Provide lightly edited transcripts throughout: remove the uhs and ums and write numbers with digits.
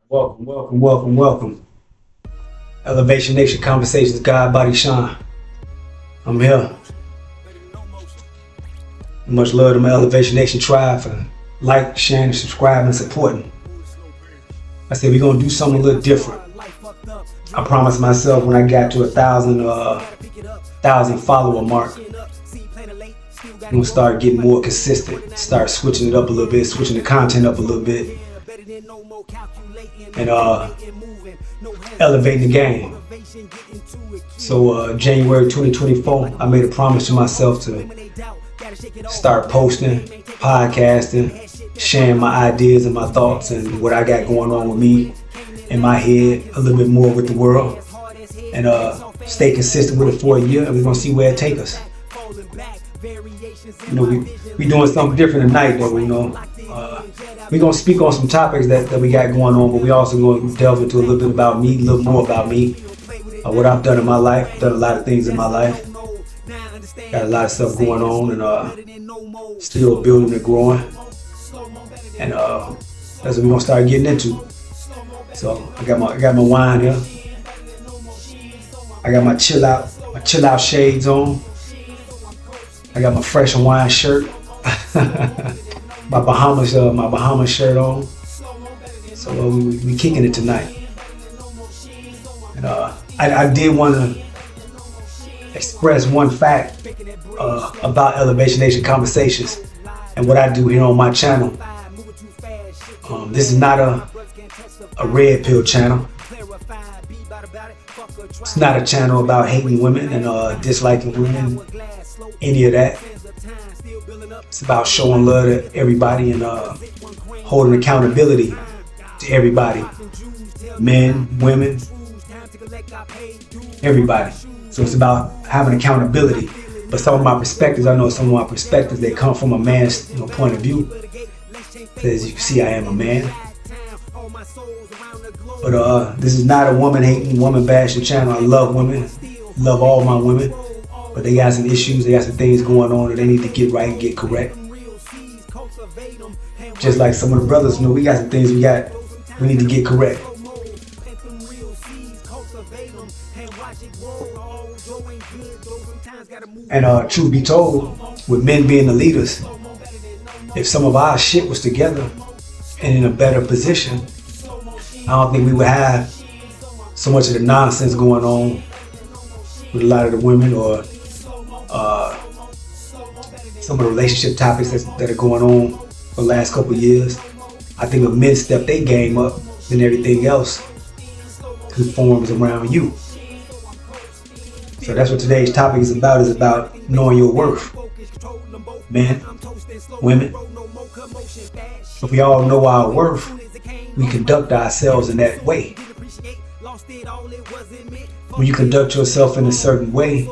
Welcome, welcome, welcome, welcome. Elevation Nation Conversations, God, Body, Shine. I'm here. Much love to my Elevation Nation tribe for like, sharing, subscribing, and supporting. I said we're gonna do something a little different. I promised myself when I got to a thousand follower mark, I'm gonna start getting more consistent, start switching it up a little bit, switching the content up a little bit, and elevating the game. So January 2024, I made a promise to myself to start posting, podcasting, sharing my ideas and my thoughts and what I got going on with me in my head a little bit more with the world, and stay consistent with it for a year, and we're gonna see where it takes us. You know, we doing something different tonight, though. You know, we're gonna speak on some topics that we got going on, but we also gonna delve into a little bit about me, a little more about me, what I've done in my life. I've done a lot of things in my life. Got a lot of stuff going on, and still building and growing. And that's what we're gonna start getting into. So I got my wine here. I got my chill out shades on. I got my fresh Hawaiian shirt. my Bahamas shirt on. So we kicking it tonight. And I did want to express one fact about Elevation Nation Conversations and what I do here on my channel. This is not a red pill channel. It's not a channel about hating women and disliking women, any of that. It's about showing love to everybody and holding accountability to everybody. Men, women, everybody. So it's about having accountability. But some of my perspectives, I know some of my perspectives, they come from a man's point of view. As you can see, I am a man. But this is not a woman hating, woman bashing channel. I love women, love all my women. But they got some issues, they got some things going on that they need to get right and get correct. Just like some of the brothers, we got some things we need to get correct. And truth be told, with men being the leaders, if some of our shit was together and in a better position, I don't think we would have so much of the nonsense going on with a lot of the women, or some of the relationship topics that are going on for the last couple of years. I think if men step their game up, then everything else conforms around you. So that's what today's topic is about knowing your worth. Men, women. If we all know our worth, we conduct ourselves in that way. When you conduct yourself in a certain way,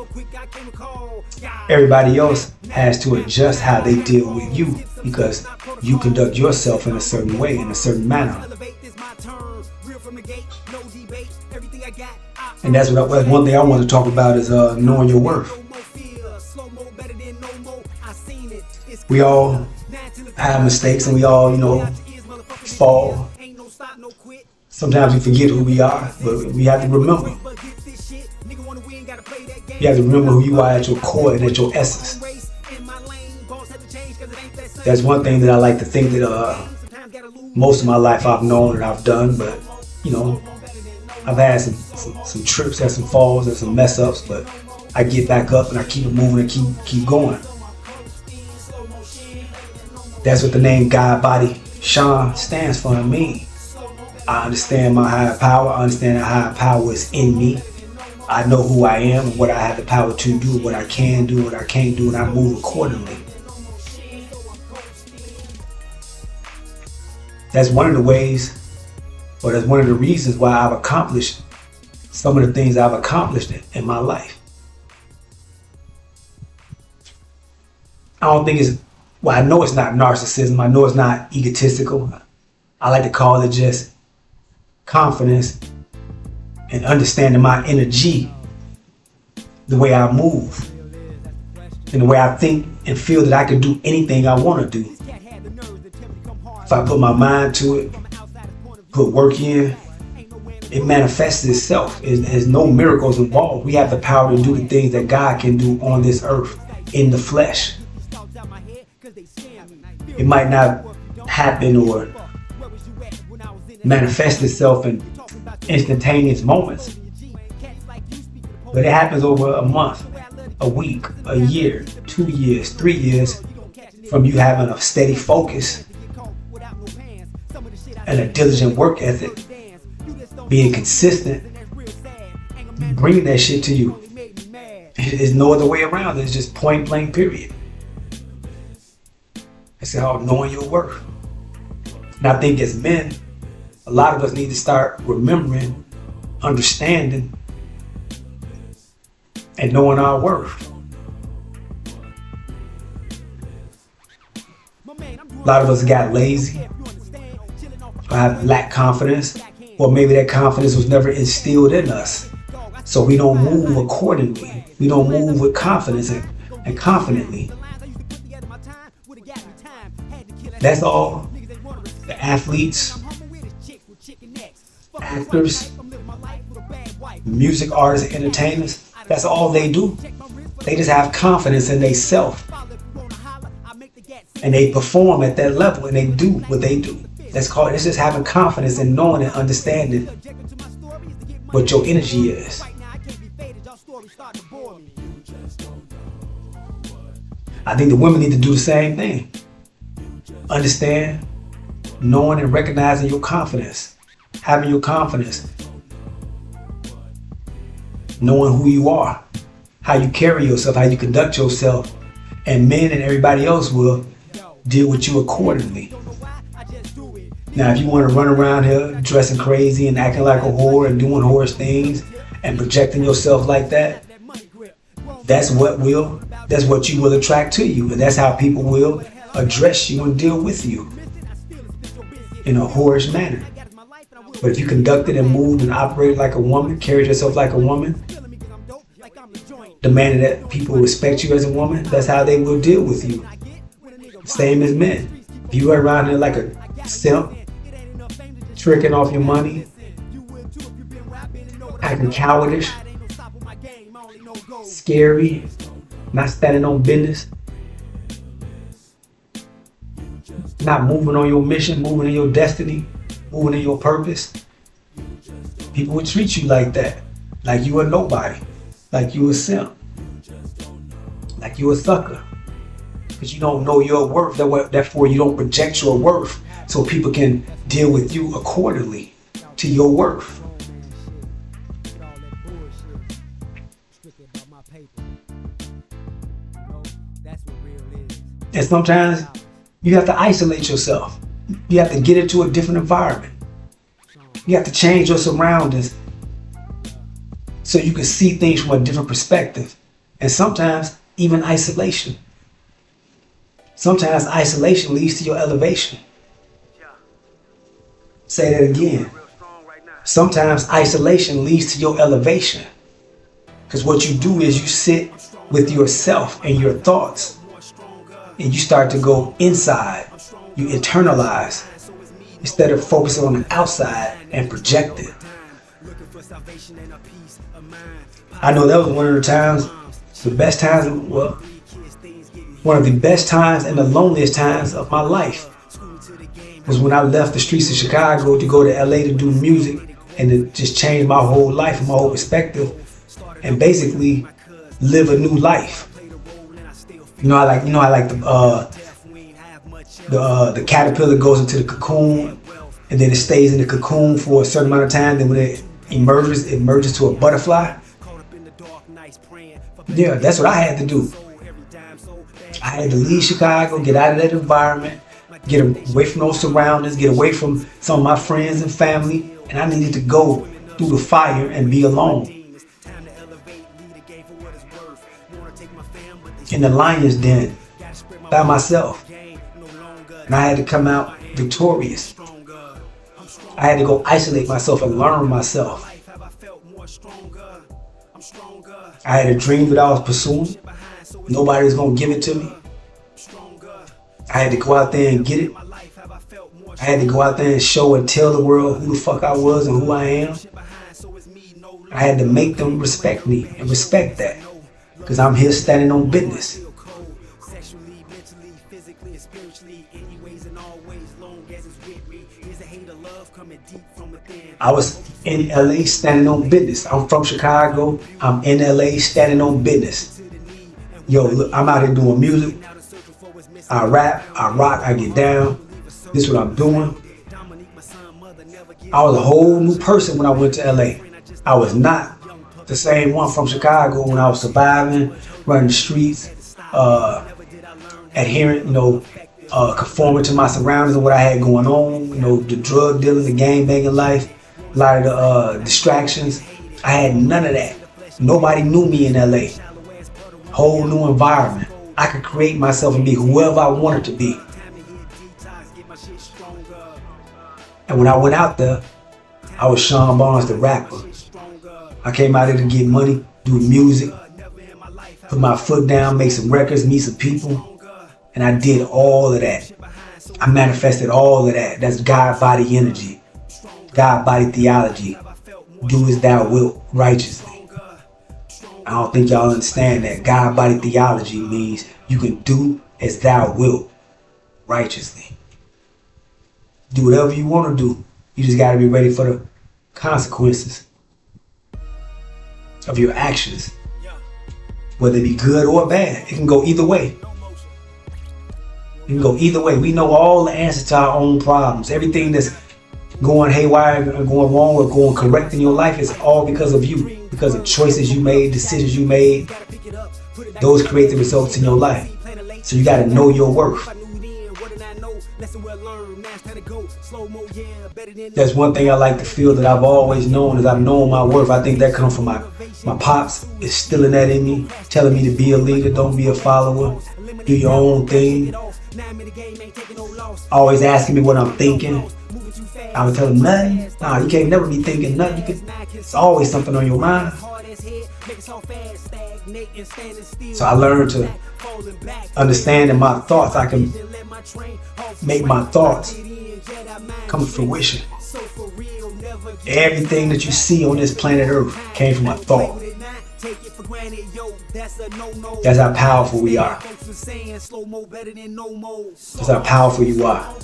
everybody else has to adjust how they deal with you, because you conduct yourself in a certain way, in a certain manner. And that's one thing I want to talk about is knowing your worth. We all have mistakes and we all, fall. Sometimes we forget who we are, but we have to remember. You have to remember who you are at your core and at your essence. That's one thing that I like to think that most of my life I've known and I've done, but I've had some trips, had some falls, and some mess ups, but I get back up and I keep it moving and keep going. That's what the name God, Body, Shine stands for in me. I understand my higher power. I understand that higher power is in me. I know who I am and what I have the power to do, what I can do, what I can't do, and I move accordingly. That's one of the ways, or that's one of the reasons why I've accomplished some of the things I've accomplished in my life. I know it's not narcissism. I know it's not egotistical. I like to call it just confidence and understanding my energy, the way I move, and the way I think and feel that I can do anything I want to do. If I put my mind to it, put work in, it manifests itself. There's no miracles involved. We have the power to do the things that God can do on this earth in the flesh. It might not happen or manifest itself in instantaneous moments, but it happens over a month, a week, a year, 2 years, 3 years, from you having a steady focus and a diligent work ethic, being consistent, bringing that shit to you. There's no other way around it. It's just point blank, period. It's all knowing your worth. And I think as men, a lot of us need to start remembering, understanding, and knowing our worth. A lot of us got lazy, or have lacked confidence, or maybe that confidence was never instilled in us. So we don't move accordingly. We don't move with confidence and confidently. That's all the athletes, actors, music artists, and entertainers, that's all they do. They just have confidence in they self. And they perform at that level and they do what they do. It's just having confidence in knowing and understanding what your energy is. I think the women need to do the same thing. Understand, knowing and recognizing your confidence, having your confidence, knowing who you are, how you carry yourself, how you conduct yourself, and men and everybody else will deal with you accordingly. Now, if you want to run around here dressing crazy and acting like a whore and doing whorish things and projecting yourself like that, that's what you will attract to you, and that's how people will address you and deal with you in a whorish manner. But if you conducted and moved and operated like a woman, carried yourself like a woman, demanded that people respect you as a woman, that's how they will deal with you. Same as men. If you are around here like a simp, tricking off your money, acting cowardish, scary, not standing on business, not moving on your mission, moving in your destiny, moving in your purpose, people would treat you like that, like you a nobody, like you a simp, like you a sucker, because you don't know your worth. Therefore, you don't project your worth so people can deal with you accordingly to your worth. And sometimes you have to isolate yourself. You have to get into a different environment. You have to change your surroundings so you can see things from a different perspective. And sometimes even isolation. Sometimes isolation leads to your elevation. Say that again. Sometimes isolation leads to your elevation. Because what you do is you sit with yourself and your thoughts. And you start to go inside. You internalize instead of focusing on the outside and project it. I know that was one of the times, one of the best times and the loneliest times of my life was when I left the streets of Chicago to go to LA to do music and to just change my whole life and my whole perspective and basically live a new life. I like the caterpillar goes into the cocoon and then it stays in the cocoon for a certain amount of time. Then when it emerges to a butterfly. Yeah, that's what I had to do. I had to leave Chicago, get out of that environment, get away from those surroundings, get away from some of my friends and family, and I needed to go through the fire and be alone. In the lion's den, by myself. And I had to come out victorious. I had to go isolate myself and learn myself. I had a dream that I was pursuing. Nobody was going to give it to me. I had to go out there and get it. I I had to go out there and show and tell the world who the fuck I was and who I am. I had to make them respect me and respect that, because I'm here standing on business. I was in LA standing on business. I'm from Chicago. I'm in LA standing on business. Yo, look, I'm out here doing music. I rap, I rock, I get down. This is what I'm doing. I was a whole new person when I went to LA. I was not the same one from Chicago when I was surviving, running the streets, adherent, conforming to my surroundings and what I had going on, the drug dealing, the gang banging life, a lot of the distractions. I had none of that. Nobody knew me in LA. Whole new environment. I could create myself and be whoever I wanted to be. And when I went out there, I was Sean Barnes, the rapper. I came out here to get money, do music, put my foot down, make some records, meet some people. And I did all of that. I manifested all of that. That's God body energy, God body theology. Do as thou wilt righteously. I don't think y'all understand that. God body theology means you can do as thou wilt righteously. Do whatever you want to do. You just got to be ready for the consequences of your actions. Whether it be good or bad. It can go either way. It can go either way. We know all the answers to our own problems. Everything that's going haywire and going wrong or going correct in your life is all because of you. Because of choices you made, decisions you made. Those create the results in your life. So you got to know your worth. That's one thing I like to feel that I've always known, is I've known my worth. I think that comes from my pops instilling that in me, telling me to be a leader, don't be a follower, do your own thing. Always asking me what I'm thinking. I would tell him nothing. Nah, you can't never be thinking nothing. It's always something on your mind. So I learned to understand in my thoughts, I can make my thoughts come to fruition. Everything that you see on this planet Earth came from a thought. That's how powerful we are. That's how powerful you are.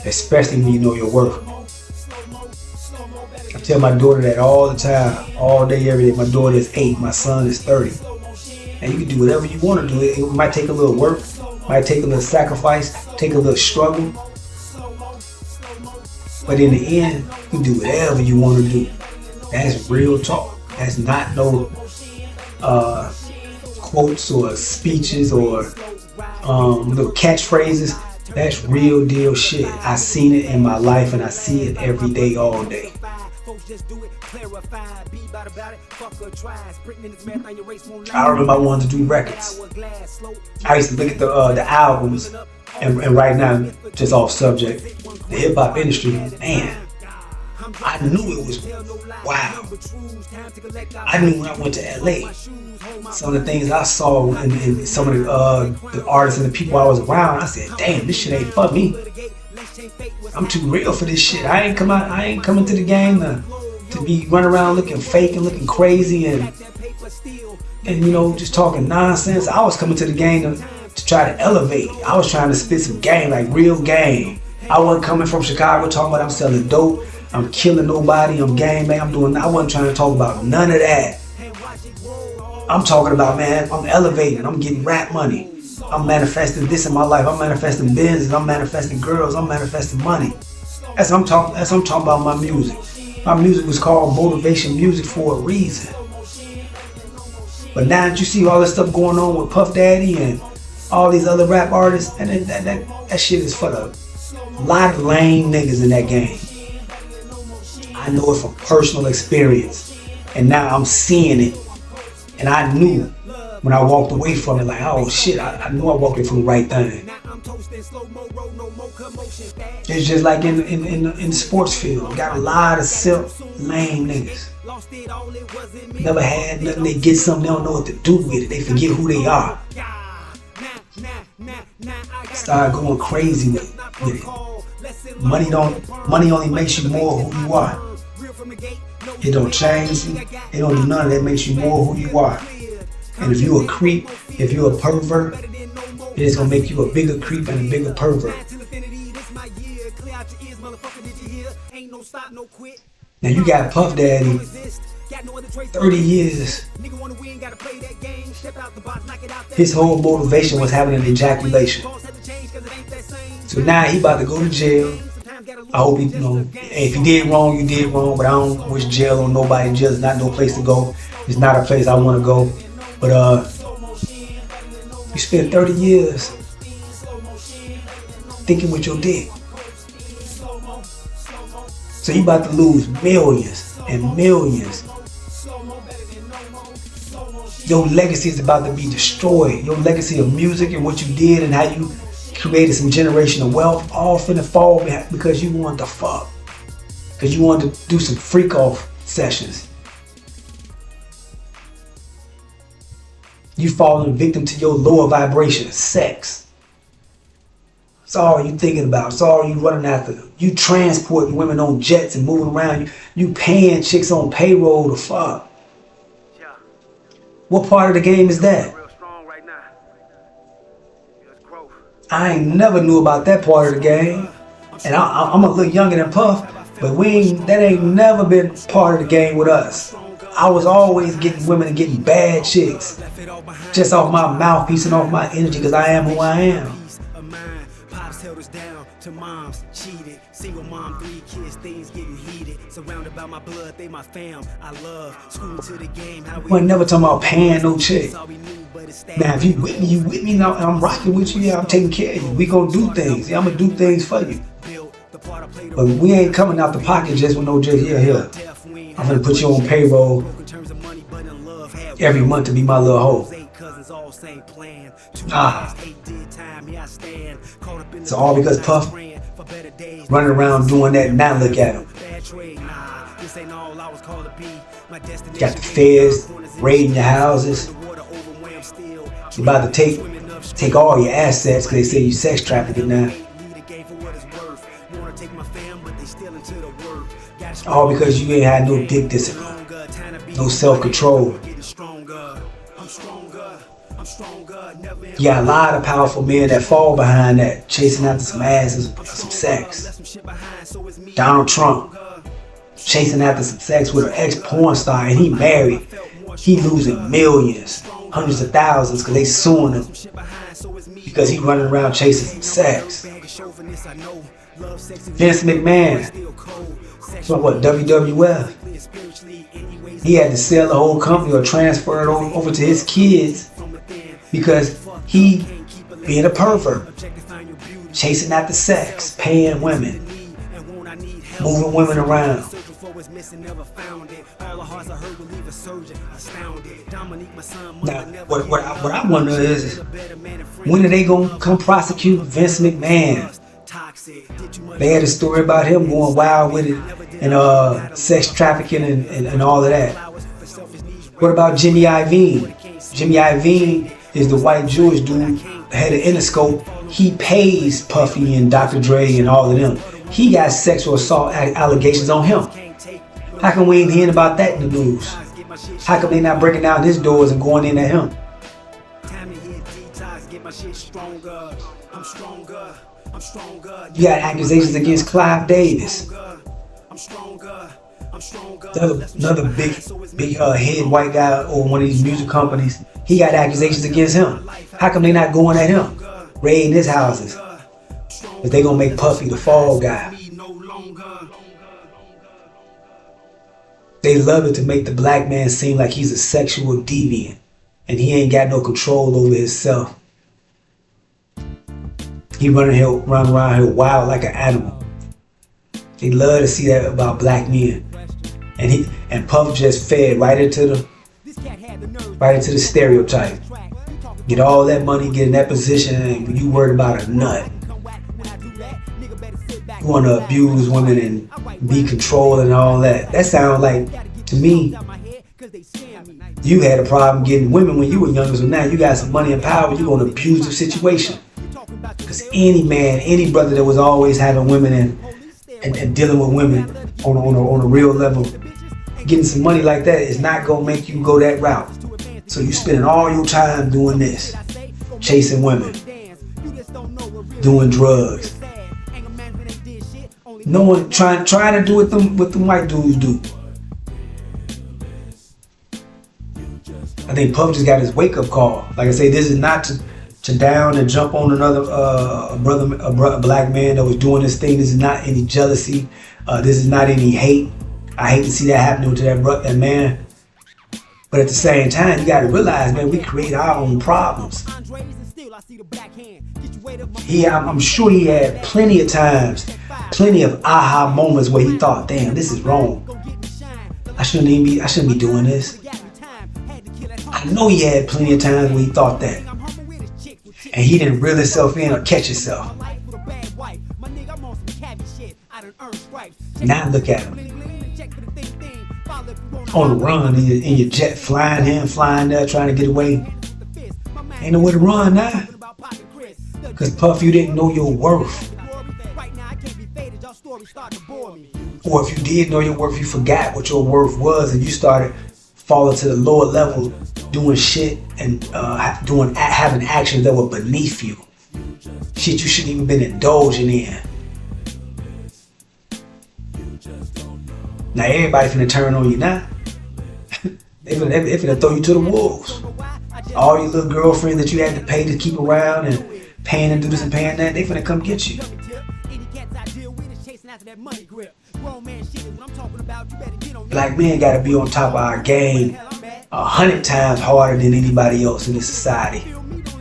Especially when you know your worth. I tell my daughter that all the time, all day, every day. My daughter is 8, my son is 30. And you can do whatever you want to do. It might take a little work, might take a little sacrifice, take a little struggle. But in the end, you can do whatever you want to do. That's real talk. That's not no quotes or speeches or little catchphrases. That's real deal shit. I seen it in my life and I see it every day, all day. I remember I wanted to do records. I used to look at the albums, and right now, just off subject, the hip hop industry, man, I knew it was wow. I knew when I went to LA, some of the things I saw in some of the artists and the people I was around, I said, damn, this shit ain't for me. I'm too real for this shit. I ain't coming to the game to be running around looking fake and looking crazy and just talking nonsense. I was coming to the game to try to elevate. I was trying to spit some game, like real game. I wasn't coming from Chicago talking about I'm selling dope, I'm killing nobody, I'm gang bang, I wasn't trying to talk about none of that. I'm talking about, man, I'm elevating, I'm getting rap money. I'm manifesting this in my life. I'm manifesting business, I'm manifesting girls, I'm manifesting money. That's what I'm talking about my music. My music was called motivation music for a reason. But now that you see all this stuff going on with Puff Daddy and all these other rap artists, and that shit is for the lot of lame niggas in that game. I know it from personal experience, and now I'm seeing it, and I knew when I walked away from it, like, oh shit, I knew I walked away from the right thing. It's just like in the sports field, got a lot of lame niggas. Never had nothing, they get something, they don't know what to do with it, they forget who they are. Start going crazy with it. Money only makes you more who you are. It don't change you. It don't do none of that. Makes you more who you are. And if you a creep, if you a pervert, it is gonna make you a bigger creep and a bigger pervert. Now you got Puff Daddy, 30 years. His whole motivation was having an ejaculation. So now he about to go to jail. I hope if he did wrong, you did wrong, but I don't wish jail on nobody. Jail is not no place to go. It's not a place I want to go. But you spent 30 years thinking with your dick. So you about to lose millions and millions. Your legacy is about to be destroyed. Your legacy of music and what you did and how you created some generational wealth, all finna fall because you wanted to fuck. Because you wanted to do some freak off sessions. You falling victim to your lower vibration, sex. That's all you thinking about. That's all you running after. You transporting women on jets and moving around. You paying chicks on payroll to fuck. What part of the game is that? I ain't never knew about that part of the game. And I'm a little younger than Puff, but that ain't never been part of the game with us. I was always getting women and getting bad chicks. Just off my mouthpiece and off my energy, because I am who I am. To moms, cheated, single mom, 3 kids, things getting heated. Surrounded by my blood, they my fam, I love. School to the game, how we never talking about paying no chick. Now if you with me, you with me now, and I'm rocking with you, yeah, I'm taking care of you. We gonna do things, yeah, I'm gonna do things for you. But we ain't coming out the pocket just with no just here. I'm gonna put you on payroll every month to be my little hoe. So all because Puff running around doing that, now look at him. Got the feds raiding your houses. You about to take all your assets because they say you sex trafficking now. All because you ain't had no dick discipline, no self-control. You got a lot of powerful men that fall behind that, chasing after some asses, some sex. Donald Trump chasing after some sex with an ex-porn star, and he married. He losing millions, hundreds of thousands, because they suing him because he running around chasing some sex. Vince McMahon, so what, WWF? He had to sell the whole company or transfer it over to his kids because he being a pervert, chasing after sex, paying women, moving women around. Now, what I wonder is, when are they gonna come prosecute Vince McMahon? They had a story about him going wild with it and sex trafficking and all of that. What about Jimmy Iovine? Jimmy Iovine is the white Jewish dude, head of Interscope. He pays Puffy and Dr. Dre and all of them. He got sexual assault allegations on him. How come we ain't hearing about that in the news? How come they not breaking down his doors and going in at him? You got accusations against Clive Davis. Another big head white guy over one of these music companies. He got accusations against him. How come they not going at him, raiding his houses? But they gonna make Puffy the fall guy. They love it to make the black man seem like he's a sexual deviant and he ain't got no control over himself. He run around here wild like an animal. They love to see that about black men. And Puff just fed right into the stereotype. Get all that money, get in that position, and you worried about a nut. You want to abuse women and be controlled and all that. That sounds like, to me, you had a problem getting women when you were younger, so now you got some money and power, you're going to abuse the situation. Because any man, any brother that was always having women and dealing with women on a real level, getting some money like that is not gonna make you go that route. So you spending all your time doing this, chasing women, doing drugs. No one trying to do what them white dudes do. I think Puff just got his wake-up call. Like I say, this is not to down and jump on another a black man that was doing this thing. This is not any jealousy. This is not any hate. I hate to see that happening to that man. But at the same time, you got to realize, man, we create our own problems. I'm sure he had plenty of times, plenty of aha moments where he thought, damn, this is wrong. I shouldn't be doing this. I know he had plenty of times where he thought that. And he didn't reel himself in or catch himself. Now look at him. On the run in your jet, flying here and flying there, trying to get away. Ain't nowhere to run now. Because Puff, you didn't know your worth. Or if you did know your worth, you forgot what your worth was and you started falling to the lower level, doing shit and having actions that were beneath you. Shit you shouldn't even been indulging in. Now everybody finna turn on you now. They finna throw you to the wolves. All your little girlfriends that you had to pay to keep around and paying and do this and paying that, they finna come get you. Black men gotta be on top of our game 100 times harder than anybody else in this society.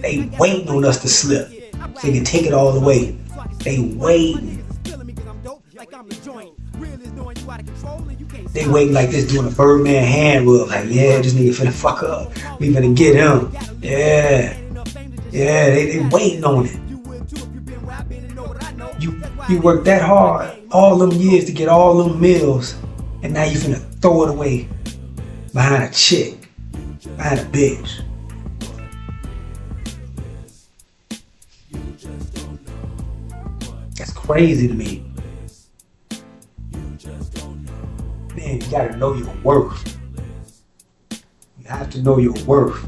They waiting on us to slip so they can take it all away. They waiting. They waiting like this, doing a Birdman hand rub. Like, yeah, this nigga finna fuck up. We finna get him. Yeah, they waiting on it. You worked that hard all them years to get all them meals, and now you finna throw it away behind a chick, behind a bitch. That's crazy to me. Man, you gotta know your worth. You have to know your worth.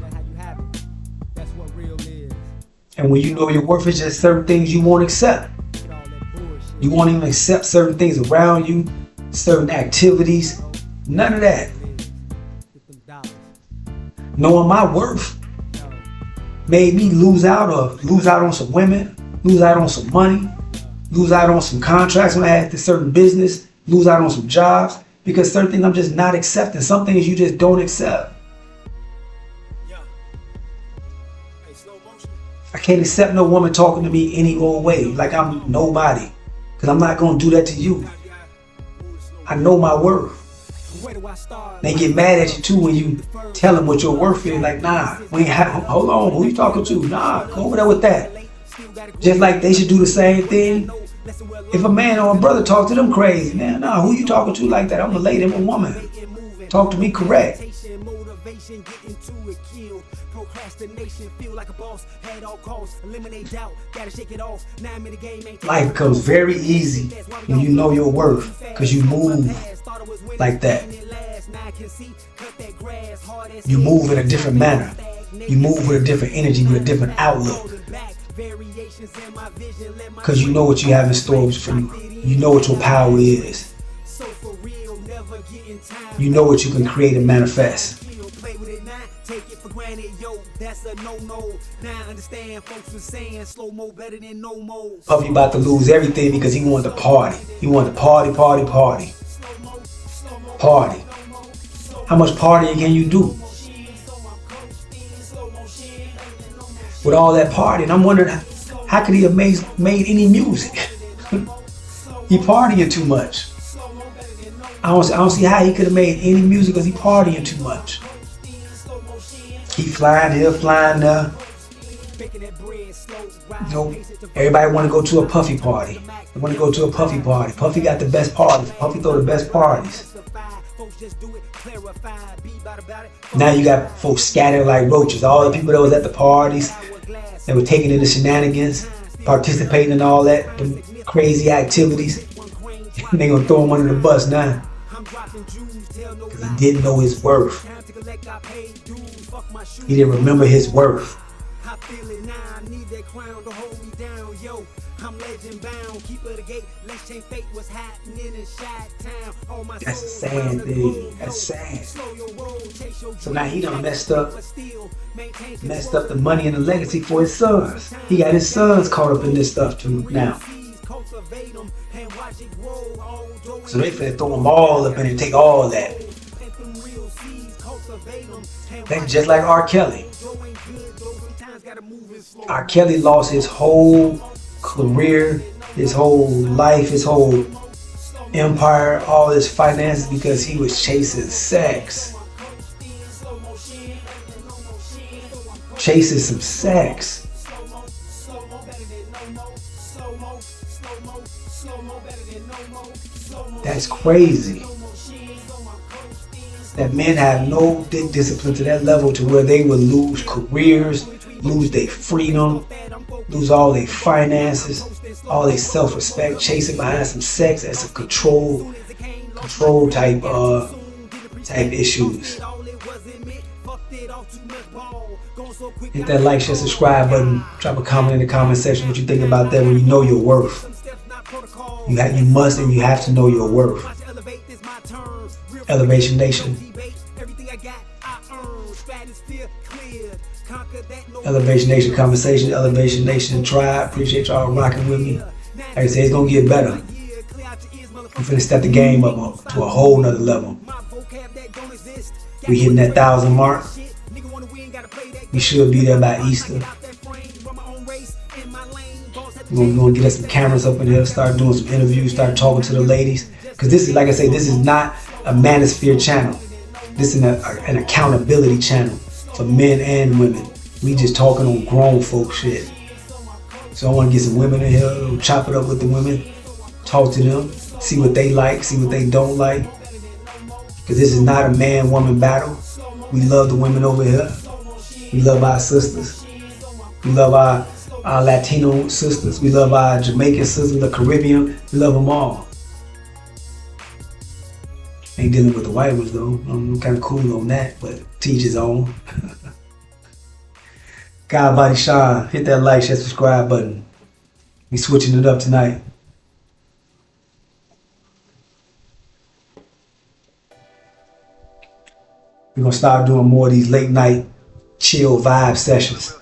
And when you know your worth, it's just certain things you won't accept. You won't even accept certain things around you, certain activities, none of that. Knowing my worth made me lose out on some women, lose out on some money, lose out on some contracts when I had this certain business, lose out on some jobs, because certain things I'm just not accepting. Some things you just don't accept. I can't accept no woman talking to me any old way, like I'm nobody. Because I'm not going to do that to you. I know my worth. They get mad at you too when you tell them what your worth is. Like, nah, hold on, who you talking to? Nah, go over there with that. Just like they should do the same thing. If a man or a brother talk to them crazy, man, nah, who you talking to like that? I'm going to lay them a woman. Talk to me correct. Life becomes very easy when you know your worth, because you move like that. You move in a different manner. You move with a different energy, with a different outlook. Because you know what you have in store for you. You know what your power is. You know what you can create and manifest. Puffy about to lose everything because he wanted to party. He wanted to party. Party. How much partying can you do? With all that partying, I'm wondering how could he have made any music? He partying too much. I don't see how he could have made any music because he partying too much. He flying here, flying there. You know, everybody want to go to a Puffy party. They want to go to a Puffy party. Puffy got the best parties. Puffy throw the best parties. Now you got folks scattered like roaches. All the people that was at the parties, they were taking in the shenanigans, participating in all that, the crazy activities. And they gonna throw him under the bus now. Because he didn't know his worth. He didn't remember his worth. That's a sad thing. That's sad. So now he done messed up the money and the legacy for his sons. He got his sons caught up in this stuff too now. So they finna throw them all up in and take all that. That's just like R. Kelly. R. Kelly lost his whole career, his whole life, his whole empire, all his finances because he was chasing sex. Chasing some sex. That's crazy. That men have no dick discipline to that level to where they would lose careers, lose their freedom, lose all their finances, all their self-respect, chasing behind some sex. That's a control type issues. Hit that like, share, subscribe button. Drop a comment in the comment section what you think about that when you know your worth. You must and you have to know your worth. Elevation Nation. Elevation Nation Conversation, Elevation Nation Tribe. Appreciate y'all rocking with me. Like I said, it's gonna get better. I'm finna step the game up to a whole nother level. We hitting that 1,000 mark. We should be there by Easter. We're gonna get us some cameras up in here, start doing some interviews, start talking to the ladies. Because this is, like I say, this is not a manosphere channel. This is an accountability channel for men and women. We just talking on grown folk shit. So I want to get some women in here, chop it up with the women, talk to them, see what they like, see what they don't like. Because this is not a man-woman battle. We love the women over here. We love our sisters. We love our Latino sisters. We love our Jamaican sisters, the Caribbean. We love them all. Ain't dealing with the white ones though. I'm kind of cool on that, but teach his own. God Body Sean, hit that like, share, subscribe button. We switching it up tonight. We're gonna start doing more of these late night chill vibe sessions.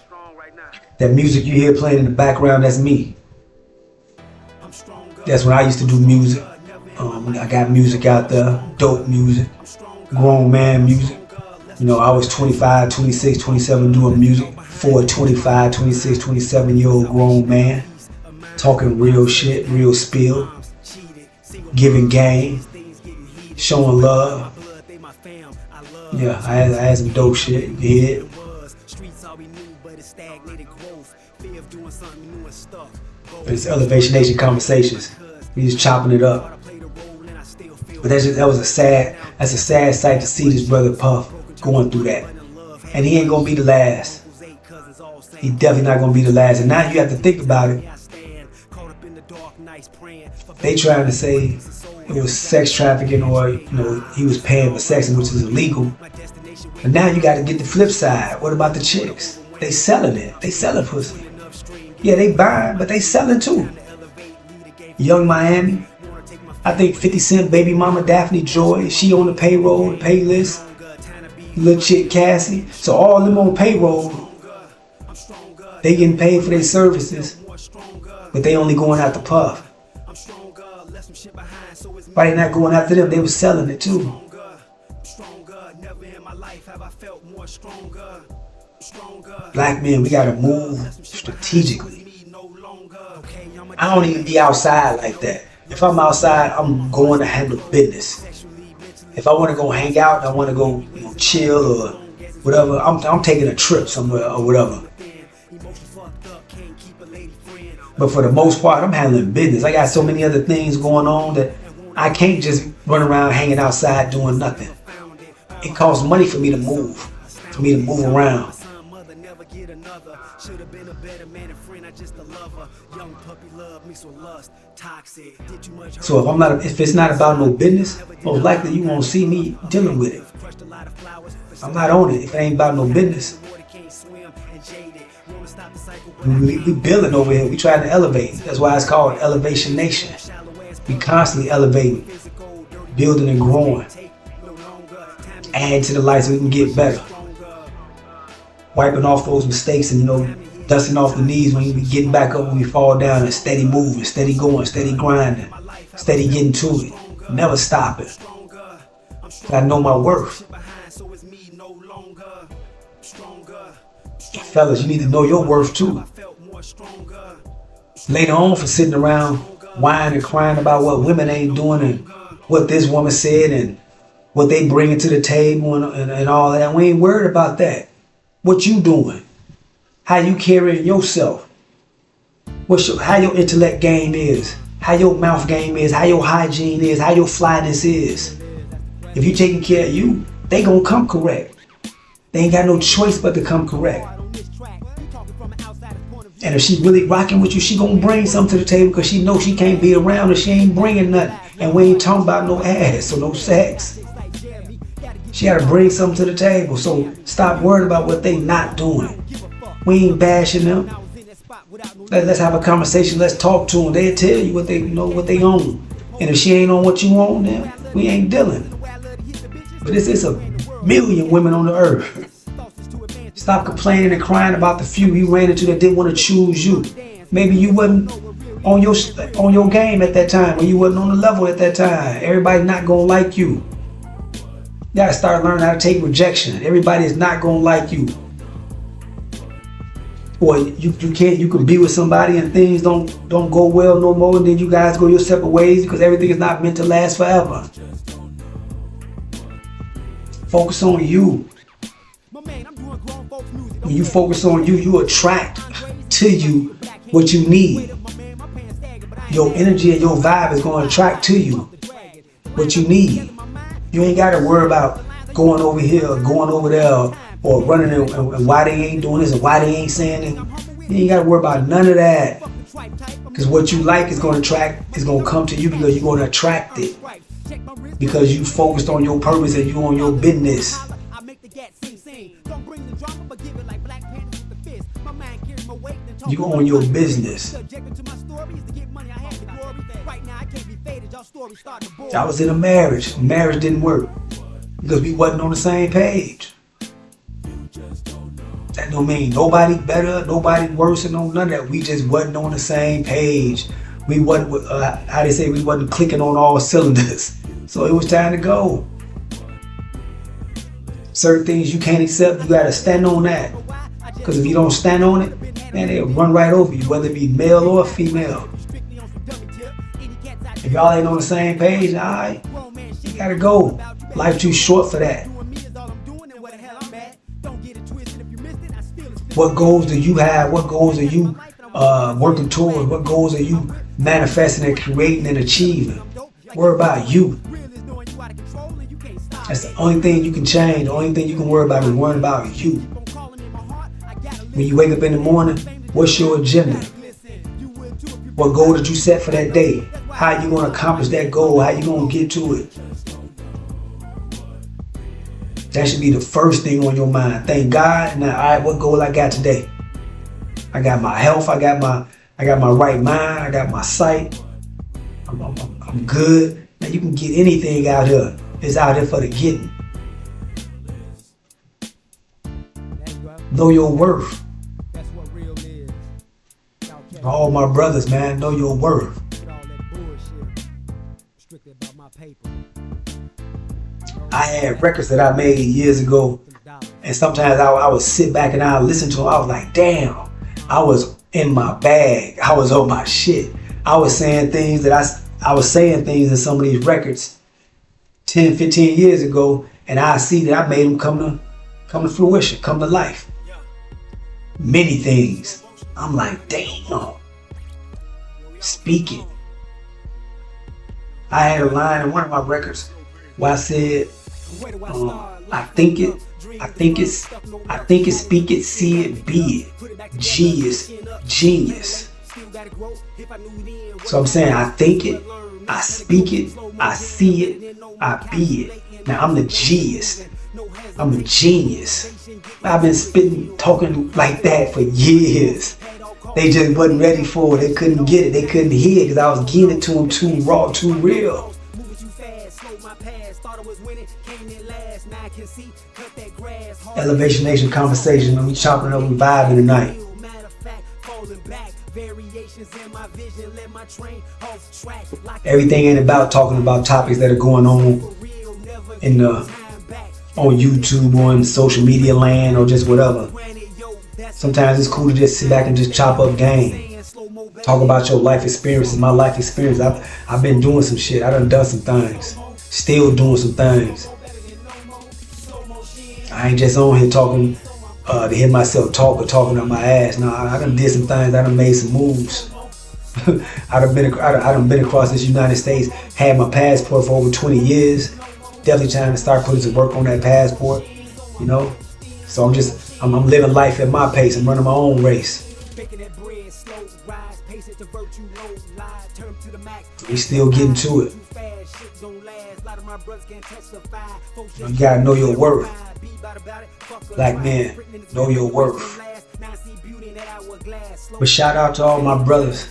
That music you hear playing in the background, that's me. That's when I used to do music. I got music out there, dope music, grown man music. You know, I was 25, 26, 27 doing music for a 25, 26, 27-year-old grown man. Talking real shit, real spill, giving game, showing love. Yeah, I had some dope shit, you hear it? It's Elevation Nation Conversations. We just chopping it up. But that's a sad sight to see this brother Puff going through that. And he ain't gonna be the last. He definitely not gonna be the last. And now you have to think about it. They trying to say it was sex trafficking or he was paying for sex, which is illegal. But now you got to get the flip side. What about the chicks? They selling it. They selling pussy. Yeah, they buying, but they selling too. Young Miami. I think 50 Cent baby mama Daphne Joy, she on the payroll, the pay list. Little chick Cassie. So all them on payroll, they getting paid for their services, but they only going after Puff. Why they not going after them? They was selling it too. Black men, we gotta move strategically. I don't even be outside like that. If I'm outside, I'm going to handle business. If I want to go hang out, I want to go chill or whatever, I'm taking a trip somewhere or whatever. But for the most part, I'm handling business. I got so many other things going on that I can't just run around hanging outside doing nothing. It costs money for me to move around. So if it's not about no business, most likely you won't see me dealing with it. I'm not on it if it ain't about no business. We building over here. We trying to elevate. That's why it's called Elevation Nation. We constantly elevating, building and growing, add to the light so we can get better. Wiping off those mistakes and dusting off the knees when you be getting back up when we fall down, and steady moving, steady going, steady grinding, steady getting to it, never stopping. I know my worth. Fellas, you need to know your worth too. Later on, for sitting around whining and crying about what women ain't doing and what this woman said and what they bringing to the table and all that, we ain't worried about that. What you doing? How you carrying yourself? How your intellect game is? How your mouth game is? How your hygiene is? How your flyness is? If you taking care of you, they gonna come correct. They ain't got no choice but to come correct. And if she really rocking with you, she gonna bring something to the table because she knows she can't be around and she ain't bringing nothing. And we ain't talking about no ass or no sex. She gotta bring something to the table. So stop worrying about what they not doing. We ain't bashing them. Let's have a conversation. Let's talk to them. They'll tell you what they own. And if she ain't on what you own, then we ain't dealing. But it's a million women on the earth. Stop complaining and crying about the few you ran into that didn't want to choose you. Maybe you wasn't on your game at that time, or you wasn't on the level at that time. Everybody not gonna like you. You gotta start learning how to take rejection. Everybody is not gonna like you. Or you can be with somebody and things don't go well no more, and then you guys go your separate ways because everything is not meant to last forever. Focus on you. When you focus on you, you attract to you what you need. Your energy and your vibe is going to attract to you what you need. You ain't got to worry about going over here or going over there or running and why they ain't doing this and why they ain't saying it. You ain't got to worry about none of that. Because what you like is going to come to you because you're going to attract it. Because you focused on your purpose and you on your business. You on your business. I was in a marriage. Marriage didn't work because we wasn't on the same page. That don't mean nobody better, nobody worse, and none of that. We just wasn't on the same page. We wasn't, we wasn't clicking on all cylinders. So it was time to go. Certain things you can't accept, you gotta stand on that. Because if you don't stand on it, man, they'll run right over you, whether it be male or female. If y'all ain't on the same page, alright, you gotta go. Life too short for that. What goals do you have? What goals are you working towards? What goals are you manifesting and creating and achieving? Worry about you. That's the only thing you can change. The only thing you can worry about is worrying about you. When you wake up in the morning, what's your agenda? What goal did you set for that day? How you going to accomplish that goal? How you going to get to it? That should be the first thing on your mind. Thank God. Now, all right, what goal I got today? I got my health. I got my right mind. I got my sight. I'm good. Now you can get anything out here. It's out here for the getting. Know your worth. All my brothers, man, know your worth. I had records that I made years ago, and sometimes I would sit back and I would listen to them. I was like, damn, I was in my bag. I was on my shit. I was saying things that I was saying things in some of these records 10, 15 years ago, and I see that I made them come to fruition, come to life. Many things. I'm like, damn. Speak it. I had a line in one of my records where I said, I think it, speak it, see it, be it. G is genius. So I'm saying I think it, I speak it, I see it, I be it. Now I'm the Gist. I'm a genius. I've been spitting, talking like that for years. They just wasn't ready for it. They couldn't get it. They couldn't hear it because I was giving it to them too raw, too real. Elevation Nation conversation. Man, we chopping up, we vibing tonight. Everything ain't about talking about topics that are going on in on YouTube or in social media land or just whatever. Sometimes it's cool to just sit back and just chop up game. Talk about your life experiences, my life experience. I've been doing some shit. I done some things. Still doing some things. I ain't just on here talking to hear myself talk or talking up my ass. No, I done did some things. I done made some moves. I done been across this United States. Had my passport for over 20 years. Definitely trying to start putting some work on that passport. You know. So I'm living life at my pace. I'm running my own race. We still getting to it. You gotta know your worth. Black man, know your worth. But shout out to all my brothers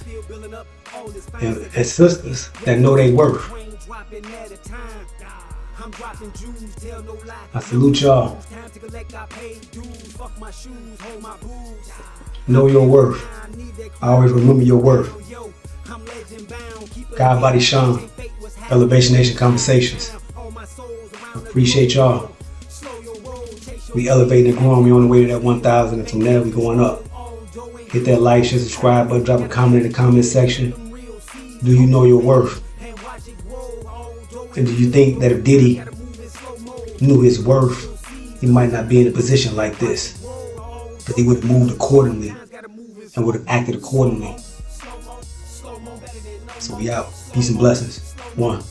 and sisters that know their worth. I salute y'all. Know your worth. I always remember your worth. God Body Sean, Elevation Nation Conversations. Appreciate y'all. We elevating and growing. We on the way to that 1,000, and from there we going up. Hit that like, share, subscribe button, drop a comment in the comment section. Do you know your worth? And do you think that if Diddy knew his worth, he might not be in a position like this? Because he would have moved accordingly and would have acted accordingly. So we out. Peace and blessings. One.